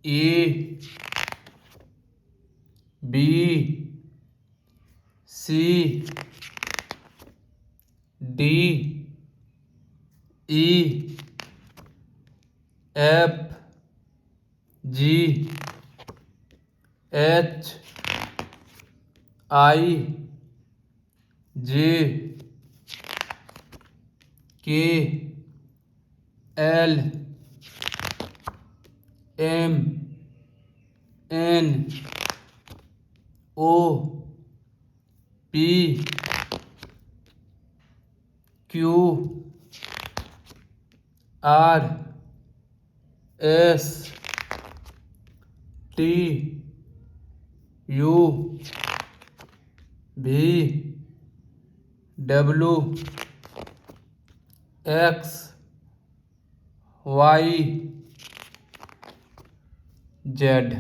A B C D E F G H I J K L M N O P Q R S T U V W X Y Z.